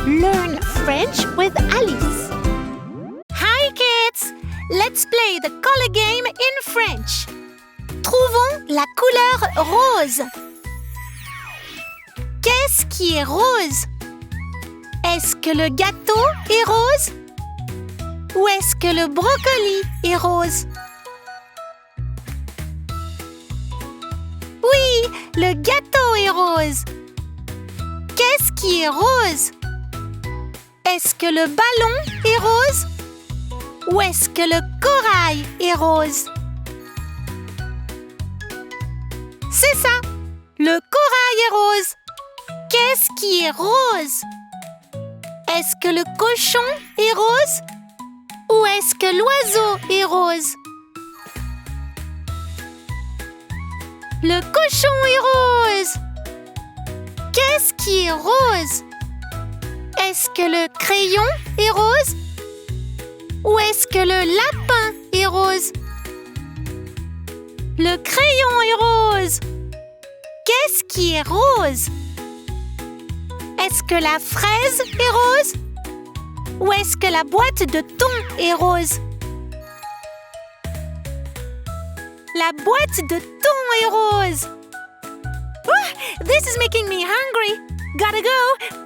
Learn French with Alice. Hi kids! Let's play the color game in French. Trouvons la couleur rose. Qu'est-ce qui est rose? Est-ce que le gâteau est rose? Ou est-ce que le brocoli est rose? Oui, le gâteau est rose. Qu'est-ce qui est rose? Est-ce que le ballon est rose? Ou est-ce que le corail est rose? C'est ça, le corail est rose. Qu'est-ce qui est rose? Est-ce que le cochon est rose? Ou est-ce que l'oiseau est rose? Le cochon est rose. Qu'est-ce qui est rose? Est-ce que le crayon est rose? Ou est-ce que le lapin est rose? Le crayon est rose. Qu'est-ce qui est rose? Est-ce que la fraise est rose? Ou est-ce que la boîte de thon est rose? La boîte de thon est rose. This is making me hungry. Gotta go.